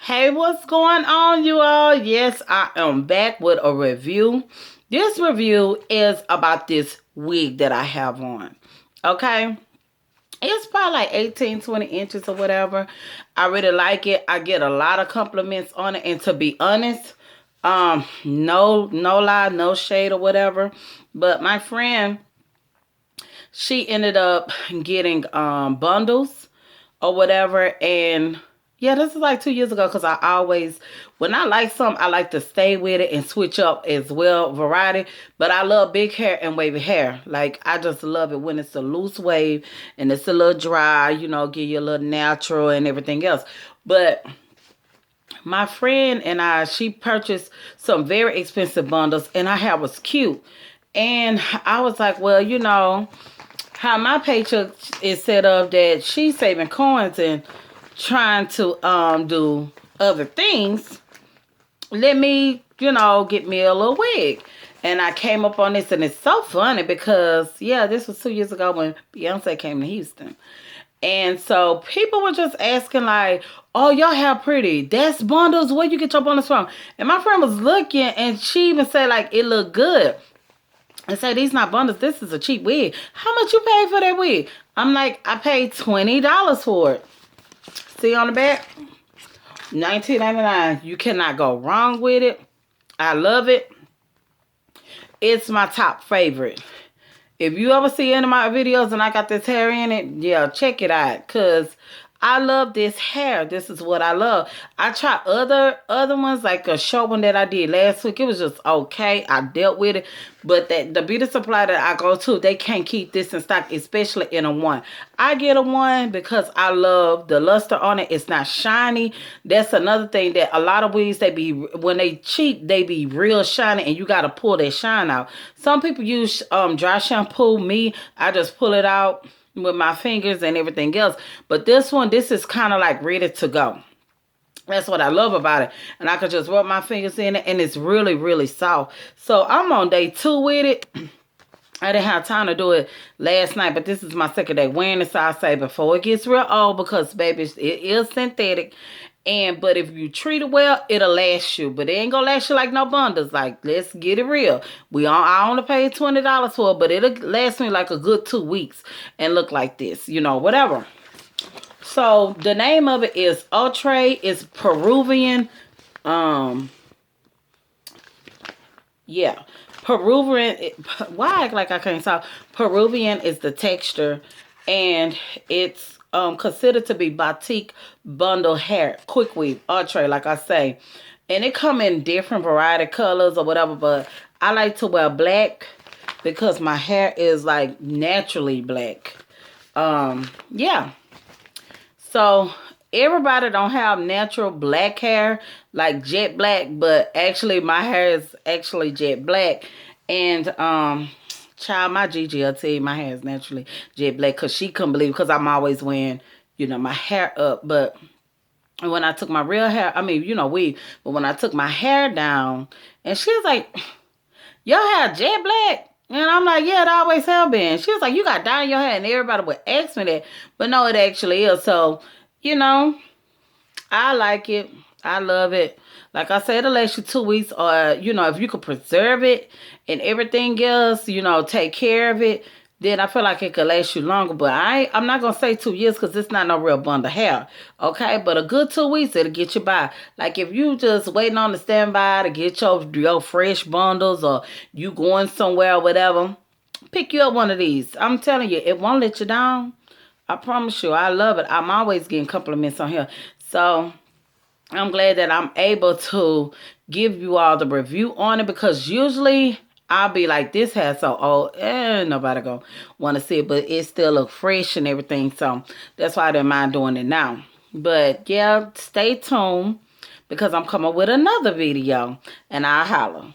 Hey, what's going on, you all? Yes, I am back with a review. This review is about this wig that I have on. Okay? It's probably like 18, 20 inches or whatever. I really like it. I get a lot of compliments on it. And to be honest, no lie, no shade or whatever. But my friend, she ended up getting bundles or whatever, and yeah, this is like 2 years ago, because I always, when I like something, I like to stay with it and switch up as well, variety. But I love big hair and wavy hair. Like, I just love it when it's a loose wave and it's a little dry, give you a little natural and everything else. But my friend and she purchased some very expensive bundles, and her hair was cute. And I was like, well, how my paycheck is set up, that she's saving coins and trying to do other things. Let me, get me a little wig. And I came up on this, and it's so funny because, yeah, this was 2 years ago when Beyonce came to Houston. And so people were just asking like, oh, y'all have pretty. That's bundles. Where you get your bundles from? And my friend was looking, and she even said like it looked good. And say, these not bundles. This is a cheap wig. How much you paid for that wig? I'm like, I paid $20 for it. See on the back? $19.99. You cannot go wrong with it. I love it. It's my top favorite. If you ever see any of my videos and I got this hair in it, yeah, check it out. Because I love this hair. This is what I love. I tried other ones, like a short one that I did last week. It was just okay. I dealt with it. But the beauty supply that I go to, they can't keep this in stock, especially in a one. I get a one because I love the luster on it. It's not shiny. That's another thing, that a lot of wigs, when they cheap, they be real shiny, and you got to pull that shine out. Some people use dry shampoo. Me, I just pull it out with my fingers and everything else. But this is kind of like ready to go. That's what I love about it. And I could just rub my fingers in it, and it's really, really soft. So I'm on day 2 with it. I didn't have time to do it last night, but this is my second day wearing it. So I say before it gets real old, because baby, it is synthetic. But if you treat it well, it'll last you. But it ain't gonna last you like no bundles. Like, let's get it real. I only paid $20 for it, but it'll last me like a good 2 weeks and look like this, whatever. So the name of it is Outre. It's Peruvian. Yeah. Peruvian. Why I act like I can't talk? Peruvian is the texture, and it's considered to be batik bundle hair, quick weave, Outre, like I say. And it come in different variety colors or whatever, but I like to wear black because my hair is like naturally black. Yeah. So everybody don't have natural black hair, like jet black, but actually my hair is actually jet black. And child, my Gigi will tell you my hair is naturally jet black, because she couldn't believe, because I'm always wearing, my hair up. But when I took my real hair, weave, but when I took my hair down, and she was like, your hair jet black? And I'm like, yeah, it always have been. She was like, you got dye in your hair, and everybody would ask me that. But no, it actually is. So, I like it. I love it. Like I said, it'll last you 2 weeks, or, if you could preserve it and everything else, take care of it, then I feel like it could last you longer. But I'm not going to say 2 years, because it's not no real bundle of hair. Okay? But a good 2 weeks, it'll get you by. Like, if you just waiting on the standby to get your fresh bundles, or you going somewhere or whatever, pick you up one of these. I'm telling you, it won't let you down. I promise you. I love it. I'm always getting compliments on here. So I'm glad that I'm able to give you all the review on it, because usually I'll be like, this hair so old, nobody gonna want to see it, but it still look fresh and everything. So that's why I didn't mind doing it now. But yeah, stay tuned, because I'm coming with another video, and I'll holler.